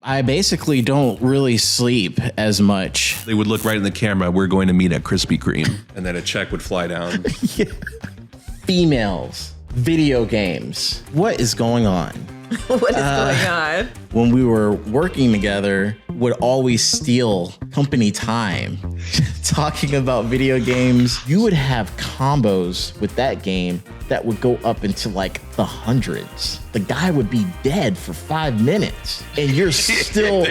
I basically don't really sleep as much. They would look right in the camera. We're going to meet at Krispy Kreme. And then a check would fly down. Yeah. Females, video games. What is going on? What is going on? When we were working together, would always steal company time talking about video games. You would have combos with that game that would go up into like the hundreds. The guy would be dead for 5 minutes, and you're still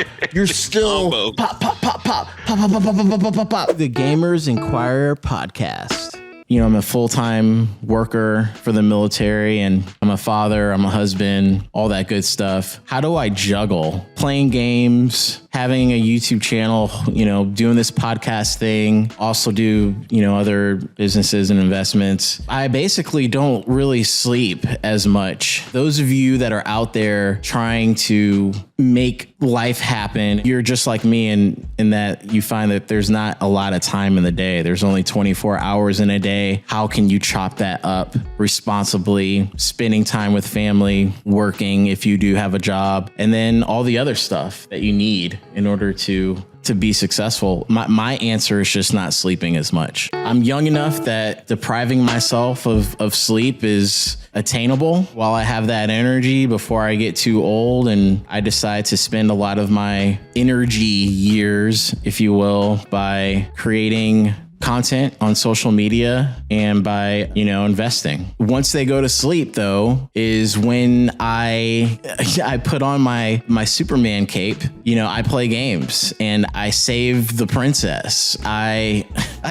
pop, pop, pop, pop, pop, pop, pop, pop, pop, pop, pop, pop. The Gamers Enquirer podcast. You know, I'm a full-time worker for the military, and I'm a father, I'm a husband, all that good stuff. How do I juggle playing games, having a YouTube channel, you know, doing this podcast thing, also do, you know, other businesses and investments? I basically don't really sleep as much. Those of you that are out there trying to make life happen, you're just like me in that you find that there's not a lot of time in the day. There's only 24 hours in a day. How can you chop that up responsibly, spending time with family, working if you do have a job, and then all the other stuff that you need in order to be successful? My answer is just not sleeping as much. I'm young enough that depriving myself of sleep is attainable while I have that energy before I get too old and I decide to spend a lot of my energy years, if you will, by creating content on social media and by, you know, investing. Once they go to sleep, though, is when I put on my Superman cape. You know, I play games and I save the princess. I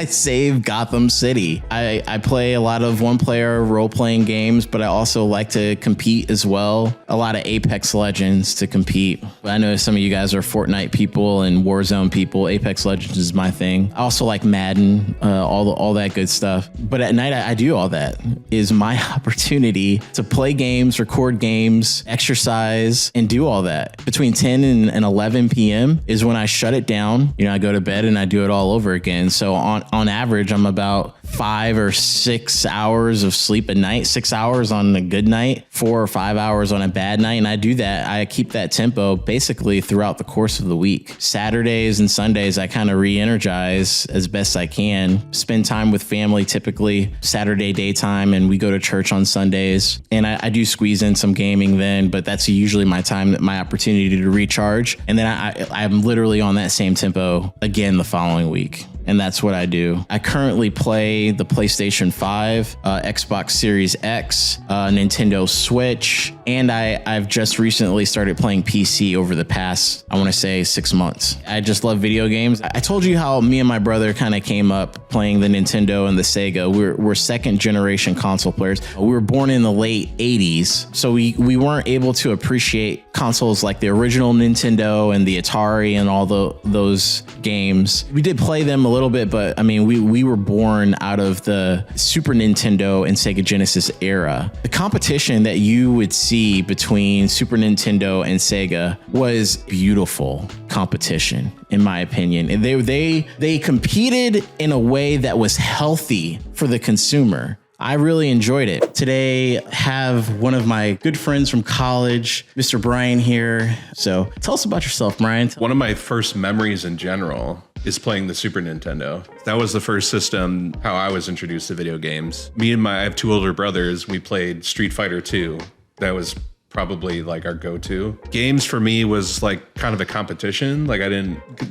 save Gotham City. I play a lot of one-player role-playing games, but I also like to compete as well. A lot of Apex Legends to compete. I know some of you guys are Fortnite people and Warzone people. Apex Legends is my thing. I also like Madden. All that good stuff. But at night, I do all that. Is my opportunity to play games, record games, exercise, and do all that. Between 10 and 11 p.m. is when I shut it down. You know, I go to bed and I do it all over again. So on average, I'm about 5 or 6 hours of sleep a night, 6 hours on a good night, 4 or 5 hours on a bad night. And I do that. I keep that tempo basically throughout the course of the week. Saturdays and Sundays, I kind of re-energize as best I can. Spend time with family, typically Saturday daytime, and we go to church on Sundays. And I do squeeze in some gaming then, but that's usually my time, my opportunity to recharge. And then I'm literally on that same tempo again the following week. And that's what I do. I currently play the PlayStation 5, Xbox Series X, Nintendo Switch, and I've just recently started playing PC over the past, I want to say 6 months. I just love video games. I told you how me and my brother kind of came up playing the Nintendo and the Sega. We're second generation console players. We were born in the late 80s, so we weren't able to appreciate consoles like the original Nintendo and the Atari and all those games. We did play them a little bit, but I mean, we were born out of the Super Nintendo and Sega Genesis era. The competition that you would see between Super Nintendo and Sega was beautiful competition, in my opinion. And they competed in a way that was healthy for the consumer. I really enjoyed it. Today, have one of my good friends from college, Mr. Brian here. So tell us about yourself, Brian. One of my first memories in general is playing the Super Nintendo. That was the first system how I was introduced to video games. I have 2 older brothers. We played Street Fighter 2. That was probably like our go-to. Games for me was like kind of a competition.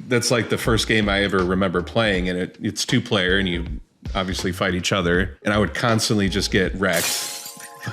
That's like the first game I ever remember playing, and it's 2-player and you obviously fight each other. And I would constantly just get wrecked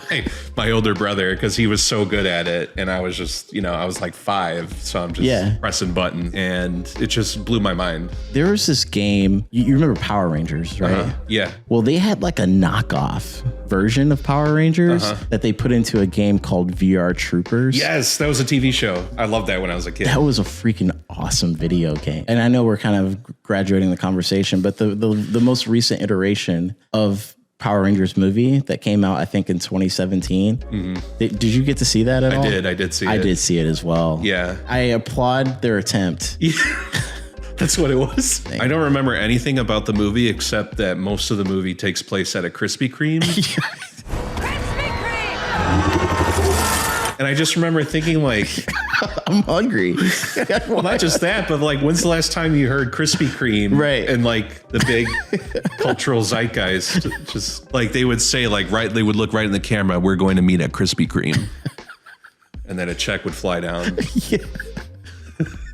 by my older brother because he was so good at it. And I was just, I was like 5. So I'm just pressing buttons, and it just blew my mind. There was this game, you remember Power Rangers, right? Yeah. Well, they had like a knockoff version of Power Rangers that they put into a game called VR Troopers. Yes, that was a TV show. I loved that when I was a kid. That was a freaking awesome video game. And I know we're kind of graduating the conversation, but the most recent iteration of Power Rangers movie that came out, I think, in 2017. Mm-hmm. Did you get to see that at all? I did see it. I did see it as well. Yeah. I applaud their attempt. Yeah. That's what it was. I don't remember anything about the movie except that most of the movie takes place at a Krispy Kreme. Krispy Kreme! And I just remember thinking like, I'm hungry. Well, not just that, but like, when's the last time you heard Krispy Kreme? Right. And like the big cultural zeitgeist, just like they would say, like, they would look right in the camera. We're going to meet at Krispy Kreme. And then a check would fly down. Yeah.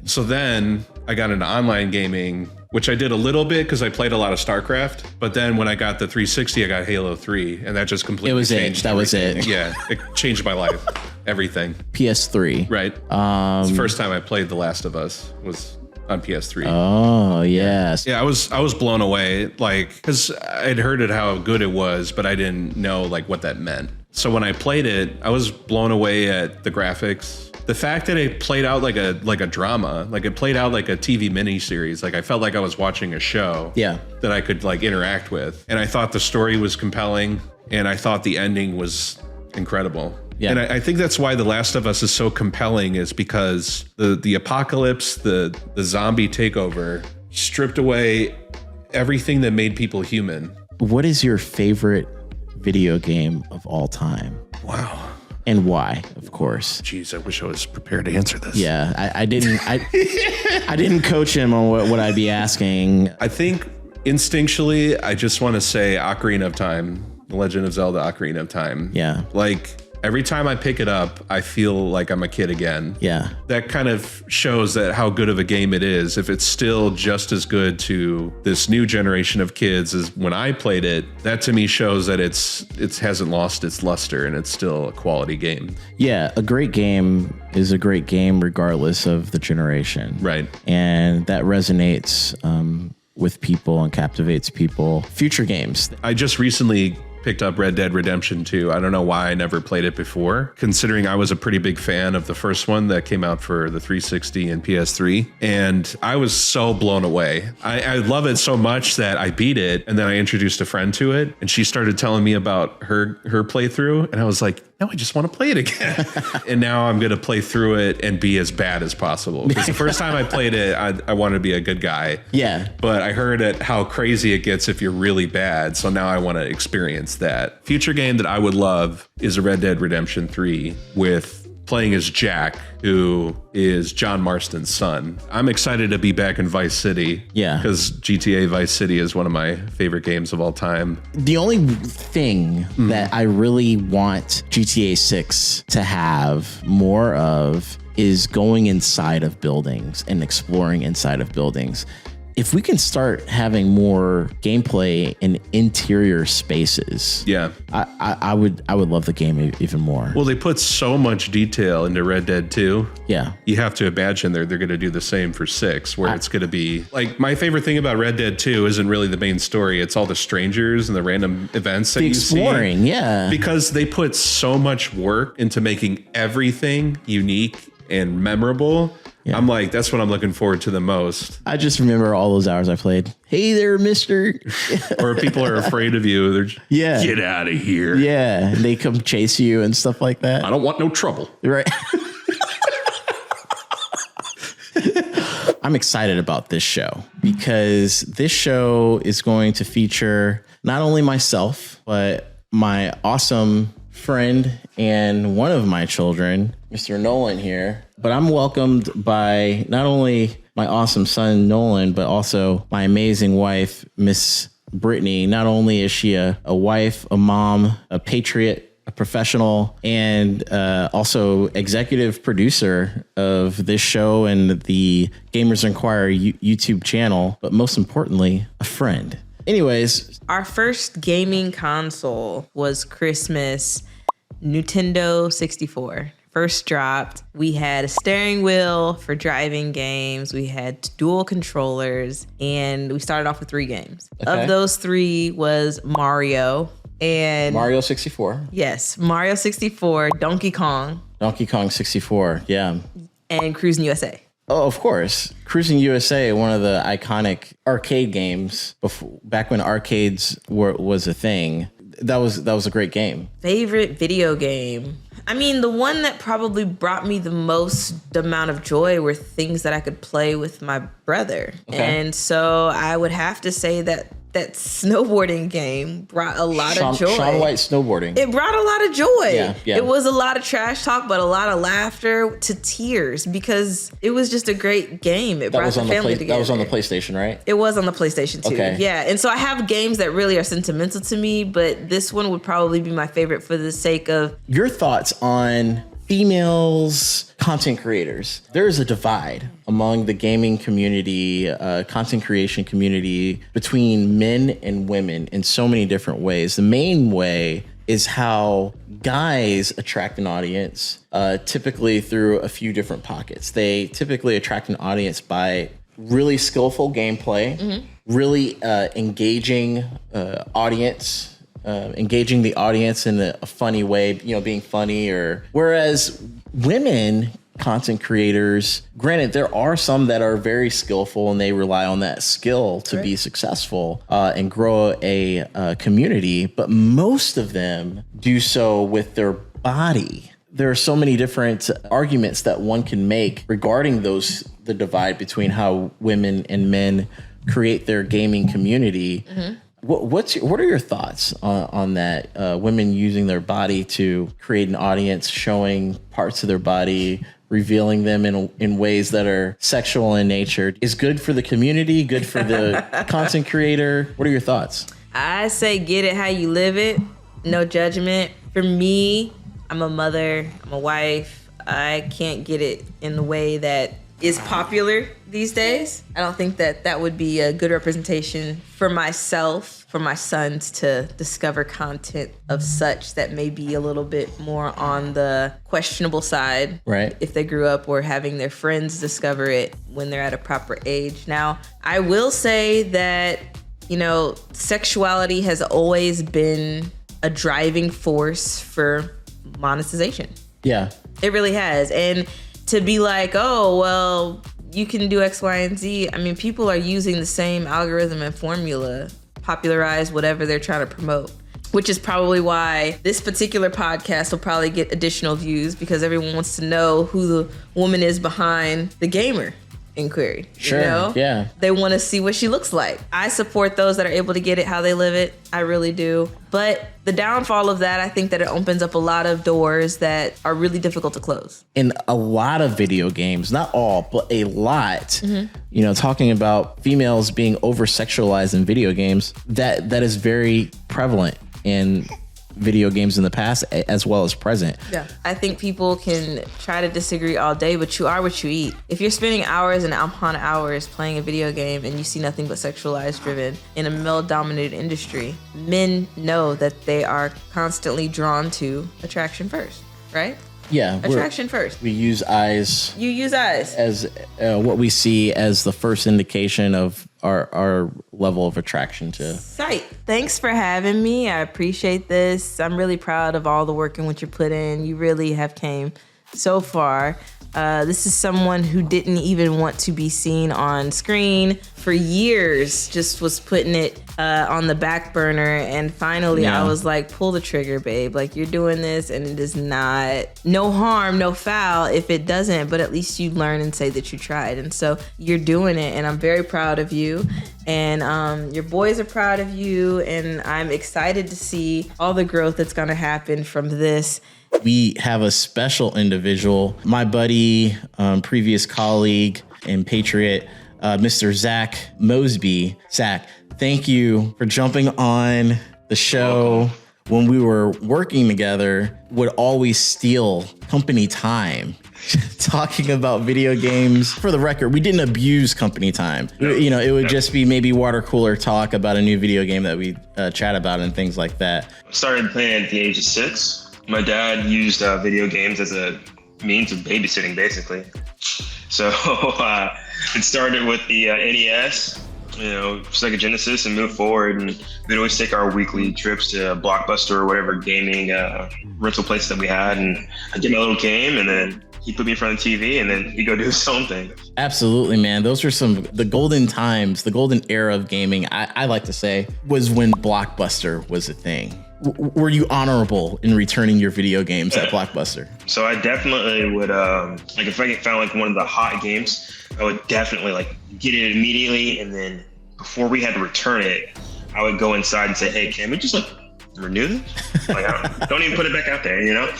So then I got into online gaming, which I did a little bit because I played a lot of StarCraft. But then when I got the 360, I got Halo 3, and that just completely changed. That was it. Yeah, it changed my life. Everything. PS3. Right. It's the first time I played The Last of Us was on PS3. Oh, yes. Yeah, I was blown away, like, because I'd heard it how good it was, but I didn't know like what that meant. So when I played it, I was blown away at the graphics. The fact that it played out like a drama, like it played out like a TV miniseries. Like I felt like I was watching a show that I could like interact with. And I thought the story was compelling, and I thought the ending was incredible. Yeah. And I think that's why The Last of Us is so compelling, is because the apocalypse, the zombie takeover stripped away everything that made people human. What is your favorite video game of all time? Wow. And why, of course. Jeez, I wish I was prepared to answer this. Yeah, I didn't I didn't coach him on what I'd be asking. I think instinctually, I just want to say Ocarina of Time, The Legend of Zelda Ocarina of Time. Yeah. Like every time I pick it up, I feel like I'm a kid again. Yeah. That kind of shows that how good of a game it is. If it's still just as good to this new generation of kids as when I played it, that to me shows that it hasn't lost its luster and it's still a quality game. Yeah, a great game is a great game regardless of the generation. Right. And that resonates with people and captivates people. Future games. I just recently picked up Red Dead Redemption 2. I don't know why I never played it before, considering I was a pretty big fan of the first one that came out for the 360 and PS3. And I was so blown away. I love it so much that I beat it, and then I introduced a friend to it, and she started telling me about her playthrough, and I was like, no, I just want to play it again. And now I'm going to play through it and be as bad as possible. Because the first time I played it, I wanted to be a good guy. Yeah. But I heard how crazy it gets if you're really bad. So now I want to experience that. Future game that I would love is a Red Dead Redemption 3 with playing as Jack, who is John Marston's son. I'm excited to be back in Vice City. Yeah. Because GTA Vice City is one of my favorite games of all time. The only thing that I really want GTA 6 to have more of is going inside of buildings and exploring inside of buildings. If we can start having more gameplay in interior spaces, yeah, I would love the game even more. Well, they put so much detail into Red Dead 2. Yeah. You have to imagine they're going to do the same for 6, where it's going to be like, my favorite thing about Red Dead 2 isn't really the main story. It's all the strangers and the random events that you see. Exploring, yeah. Because they put so much work into making everything unique and memorable. Yeah. I'm like, that's what I'm looking forward to the most. I just remember all those hours I played. Hey there, mister. Or people are afraid of you. They're just, yeah, get out of here. Yeah. And they come chase you and stuff like that. I don't want no trouble. Right. I'm excited about this show because this show is going to feature not only myself, but my awesome friend and one of my children, Mr. Nolan here. But I'm welcomed by not only my awesome son, Nolan, but also my amazing wife, Miss Brittany. Not only is she a wife, a mom, a patriot, a professional, and also executive producer of this show and the Gamers Enquirer YouTube channel, but most importantly, a friend. Anyways. Our first gaming console was Christmas Nintendo 64. First dropped. We had a steering wheel for driving games. We had dual controllers, and we started off with 3 games. Okay. Of those 3 was Mario. And Mario 64. Yes, Mario 64, Donkey Kong 64, yeah. And Cruising USA. Oh, of course. Cruising USA, one of the iconic arcade games back when arcades was a thing. That was a great game. Favorite video game? I mean, the one that probably brought me the most amount of joy were things that I could play with my brother. Okay. And so I would have to say that that snowboarding game brought a lot of joy. Shaun White snowboarding. It brought a lot of joy. Yeah. It was a lot of trash talk, but a lot of laughter to tears because it was just a great game. It brought the family together. That was on the PlayStation, right? It was on the PlayStation 2. Okay. Yeah. And so I have games that really are sentimental to me, but this one would probably be my favorite for the sake of... Your thoughts on females content creators. There's a divide among the gaming community, content creation community between men and women in so many different ways. The main way is how guys attract an audience, typically through a few different pockets. They typically attract an audience by really skillful gameplay, really engaging audience, engaging the audience in a funny way, being funny. Whereas women content creators, granted, there are some that are very skillful and they rely on that skill to be successful and grow a community, but most of them do so with their body. There are so many different arguments that one can make regarding the divide between how women and men create their gaming community. What are your thoughts on that? Women using their body to create an audience, showing parts of their body, revealing them in ways that are sexual in nature, is good for the community, good for the content creator. What are your thoughts? I say get it how you live it. No judgment. For me, I'm a mother, I'm a wife. I can't get it in the way that is popular these days. I don't think that would be a good representation for myself, for my sons to discover content of such that may be a little bit more on the questionable side. Right. If they grew up or having their friends discover it when they're at a proper age. Now, I will say that, sexuality has always been a driving force for monetization. Yeah. It really has. And to be like, oh, well, you can do X, Y, and Z. I mean, people are using the same algorithm and formula, popularize whatever they're trying to promote, which is probably why this particular podcast will probably get additional views because everyone wants to know who the woman is behind the gamer inquiry. Sure. Yeah. They want to see what she looks like. I support those that are able to get it how they live it. I really do. But the downfall of that, I think that it opens up a lot of doors that are really difficult to close. In a lot of video games, not all, but a lot, talking about females being over-sexualized in video games, that is very prevalent in video games in the past as well as present. Yeah. I think people can try to disagree all day, but you are what you eat. If you're spending hours and upon hours playing a video game and you see nothing but sexualized driven in a male-dominated industry, men know that they are constantly drawn to attraction first, right? Yeah. Attraction first. We use eyes. You use eyes. As what we see as the first indication of our level of attraction to sight. Thanks for having me. I appreciate this. I'm really proud of all the work and what you put in. You really have came so far. This is someone who didn't even want to be seen on screen for years, just was putting it on the back burner. And finally, I was like, pull the trigger, babe. Like, you're doing this and it is not, no harm, no foul if it doesn't, but at least you learn and say that you tried. And so you're doing it. And I'm very proud of you. And your boys are proud of you. And I'm excited to see all the growth that's going to happen from this. We have a special individual, my buddy, previous colleague and patriot, Mr. Zach Mosby. Zach, thank you for jumping on the show. When we were working together, would always steal company time talking about video games. For the record, we didn't abuse company time. It would just be maybe water cooler talk about a new video game that we chat about and things like that. I started playing at the age of 6. My dad used video games as a means of babysitting, basically. So it started with the NES, Sega Genesis, and moved forward. And we'd always take our weekly trips to Blockbuster or whatever gaming rental place that we had. And I'd get my little game, and then he'd put me in front of the TV, and then he'd go do his own thing. Absolutely, man. Those were the golden times, the golden era of gaming, I like to say, was when Blockbuster was a thing. Were you honorable in returning your video games at Blockbuster? So I definitely would, if I found one of the hot games, I would definitely get it immediately. And then before we had to return it, I would go inside and say, hey, can we just like renew this? Like, don't even put it back out there, you know?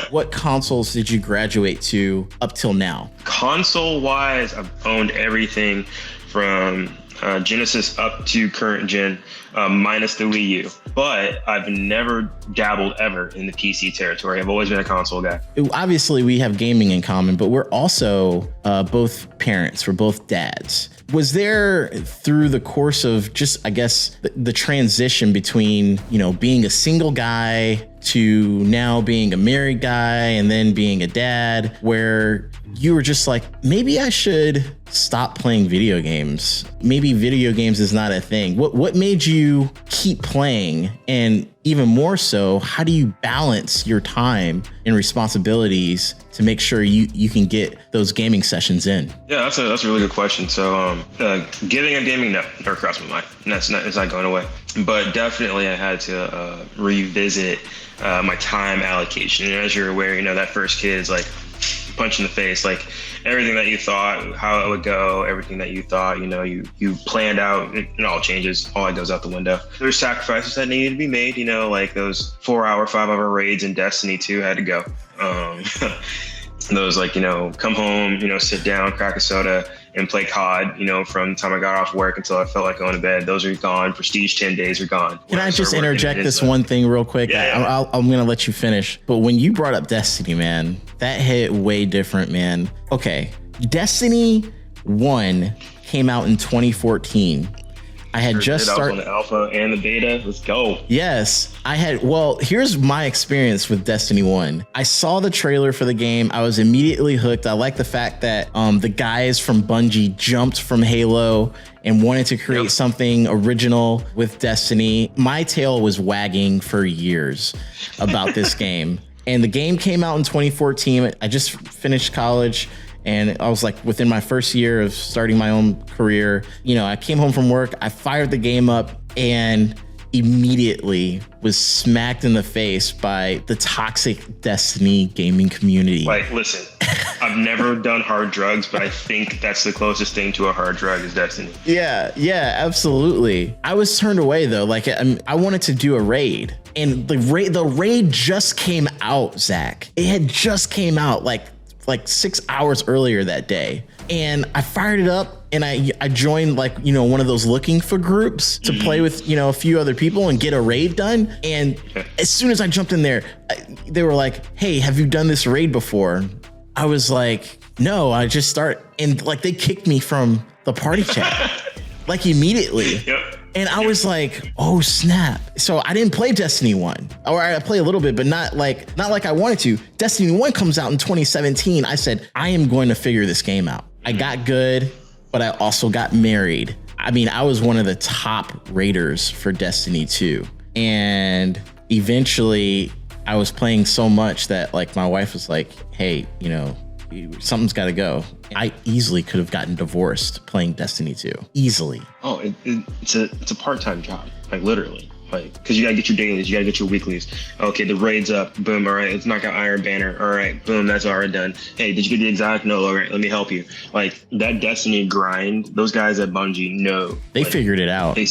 What consoles did you graduate to up till now? Console wise, I've owned everything from Genesis up to current gen, minus the Wii U. But I've never dabbled ever in the PC territory. I've always been a console guy. Obviously, we have gaming in common, but we're also both parents. We're both dads. Was there, through the course of just, I guess, the transition between, being a single guy to now being a married guy and then being a dad, where you were just like, maybe I should stop playing video games. Maybe video games is not a thing. What made you keep playing? And even more so, how do you balance your time and responsibilities to make sure you can get those gaming sessions in? Yeah, that's a really good question. So giving up gaming, no, never crossed my mind. It's not going away. But definitely I had to revisit my time allocation. And as you're aware, that first kid is like punch in the face, like everything that you thought, how it would go, everything that you thought, you planned out, it all changes. All that goes out the window. There's sacrifices that needed to be made, like those 4-hour, 5-hour raids in Destiny 2 had to go. Those come home, sit down, crack a soda and play COD, from the time I got off work until I felt like going to bed. Those are gone. Prestige 10 days are gone. Can I just interject this one thing real quick? Yeah. I'm going to let you finish. But when you brought up Destiny, man, that hit way different, man. Okay. Destiny 1 came out in 2014. I had just started on the alpha and the beta. Let's go. Yes, here's my experience with Destiny 1. I saw the trailer for the game. I was immediately hooked. I like the fact that the guys from Bungie jumped from Halo and wanted to create something original with Destiny. My tail was wagging for years about this game. And the game came out in 2014. I just finished college. And I was like within my first year of starting my own career, I came home from work, I fired the game up and immediately was smacked in the face by the toxic Destiny gaming community. Like, listen, I've never done hard drugs, but I think that's the closest thing to a hard drug is Destiny. Yeah, absolutely. I was turned away though. Like I wanted to do a raid and the raid just came out, Zach. It had just came out like 6 hours earlier that day. And I fired it up and I joined one of those looking for groups to play with, a few other people and get a raid done. And as soon as I jumped in there, they were like, hey, have you done this raid before? I was like, no, I just start. And they kicked me from the party chat immediately. Yep. And I was like, oh snap. So I didn't play Destiny 1. Or I play a little bit, but not like I wanted to. Destiny 1 comes out in 2017. I said, I am going to figure this game out. I got good, but I also got married. I mean, I was one of the top raiders for Destiny 2. And eventually I was playing so much that my wife was like, hey, something's got to go. I easily could have gotten divorced playing Destiny 2. Easily. Oh, it's a part-time job, literally. Because you gotta get your dailies, you gotta get your weeklies. Okay, the raid's up, boom, all right, let's knock out Iron Banner. All right, boom, that's already done. Hey, did you get the exotic? No, all right, let me help you. That Destiny grind, those guys at Bungie know. They figured it out. They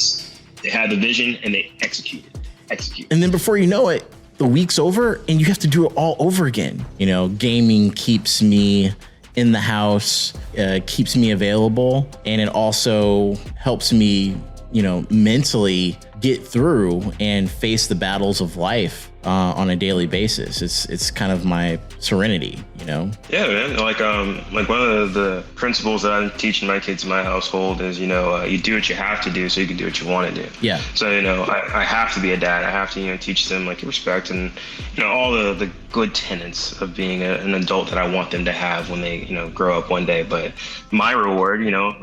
had the vision and they executed. And then before you know it, the week's over and you have to do it all over again. Gaming keeps me in the house, keeps me available, and it also helps me, mentally get through and face the battles of life on a daily basis. It's kind of my serenity, Yeah, man. One of the principles that I'm teaching my kids in my household is, you do what you have to do so you can do what you want to do. Yeah. So, I have to be a dad. I have to, teach them respect and, all the good tenets of being an adult that I want them to have when they, grow up one day. But my reward,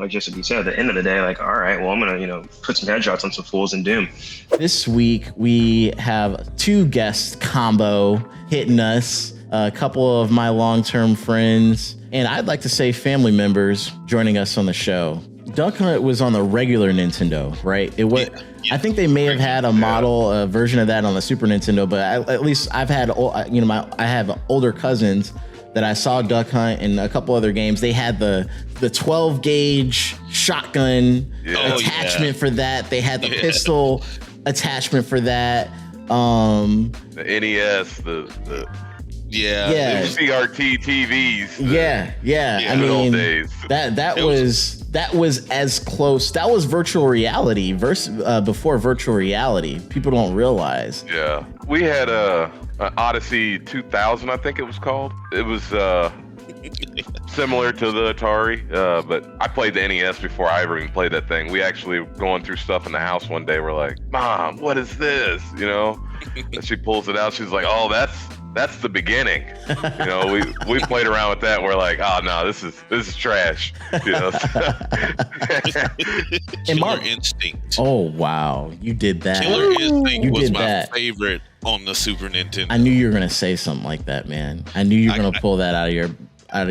just like you said, at the end of the day, all right, well, I'm going to, put some headshots on some fools and doom. This week, we have two guest combo hitting us, a couple of my long-term friends, and I'd like to say family members joining us on the show. Duck Hunt was on the regular Nintendo, right? It was. I think they may have had a version of that on the Super Nintendo, but at least I've had, I have older cousins that I saw Duck Hunt and a couple other games, they had the 12 gauge shotgun attachment for that. They had the pistol attachment for that. The NES, the CRT TVs. I mean, days. that was as close. That was virtual reality before virtual reality. People don't realize. Yeah, we had an Odyssey 2000, I think it was called. It was similar to the Atari, but I played the NES before I ever even played that thing. We actually going through stuff in the house one day. We're like, "Mom, what is this?" You know, and she pulls it out. She's like, "Oh, that's the beginning." You know, we played around with that. We're like, "Oh no, this is trash." You know. Killer Instinct. Oh wow, you did that. Killer Instinct was my favorite on the Super Nintendo. I knew you were gonna say something like that, man. I knew you were gonna pull that out of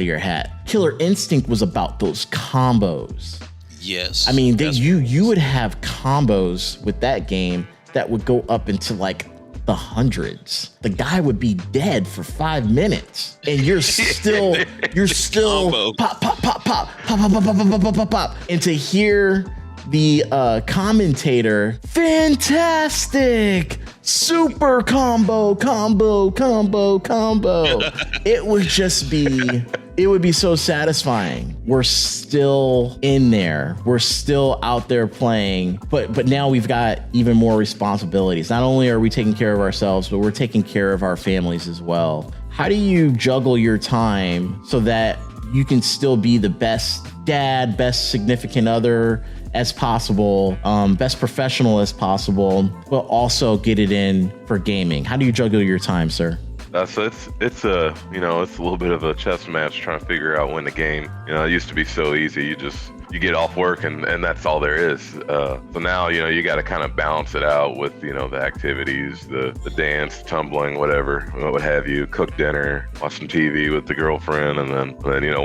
your hat. Killer Instinct was about those combos. Yes. I mean, you would have combos with that game that would go up into like the hundreds. The guy would be dead for 5 minutes, and you're still pop, pop, pop, pop, pop, pop, pop, pop, pop, pop, pop, pop, and to hear the commentator, fantastic, super combo. It would be so satisfying. We're still in there. We're still out there playing, but now we've got even more responsibilities. Not only are we taking care of ourselves, but we're taking care of our families as well. How do you juggle your time so that you can still be the best dad, best significant other as possible, best professional as possible, but also get it in for gaming? How do you juggle your time, sir? So it's a little bit of a chess match trying to figure out when the game. You know, it used to be so easy. You get off work and that's all there is. So now, you got to kind of balance it out with, the activities, the dance, tumbling, whatever, what have you, cook dinner, watch some TV with the girlfriend. And then,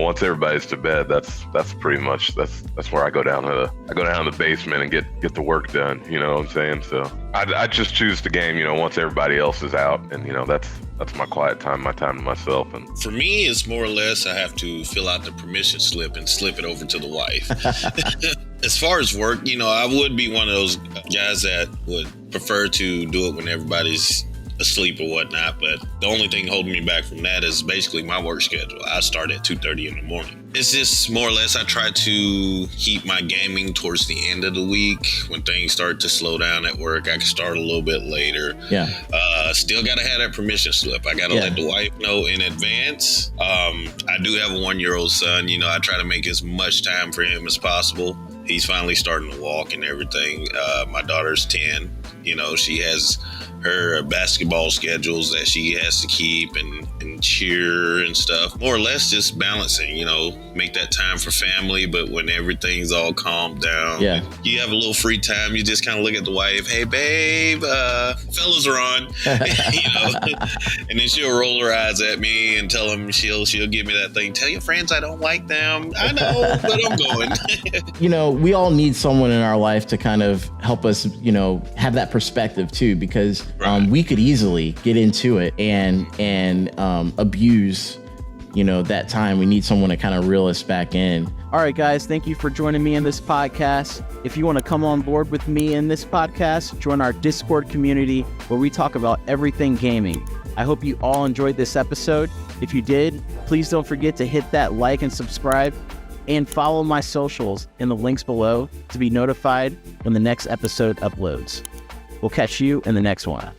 once everybody's to bed, that's pretty much, that's where I go down to the basement and get the work done. You know what I'm saying? So I just choose the game, once everybody else is out, and, that's my quiet time, my time to myself. And for me, it's more or less I have to fill out the permission slip and slip it over to the wife. As far as work, I would be one of those guys that would prefer to do it when everybody's asleep or whatnot, but the only thing holding me back from that is basically my work schedule. I start at 2:30 in the morning. It's just more or less I try to keep my gaming towards the end of the week. When things start to slow down at work, I can start a little bit later. Yeah. Still got to have that permission slip. I got to let the wife know in advance. I do have a 1-year-old son. I try to make as much time for him as possible. He's finally starting to walk and everything. My daughter's 10. She has her basketball schedules that she has to keep and cheer and stuff. More or less just balancing, make that time for family, but when everything's all calmed down, you have a little free time, you just kind of look at the wife, hey babe, fellas are on, and then she'll roll her eyes at me and tell them she'll give me that thing, tell your friends I don't like them. I know, but I'm going. We all need someone in our life to kind of help us, have that perspective too, because we could easily get into it and abuse, that time. We need someone to kind of reel us back in. All right, guys, thank you for joining me in this podcast. If you want to come on board with me in this podcast, join our Discord community where we talk about everything gaming. I hope you all enjoyed this episode. If you did, please don't forget to hit that like and subscribe and follow my socials in the links below to be notified when the next episode uploads. We'll catch you in the next one.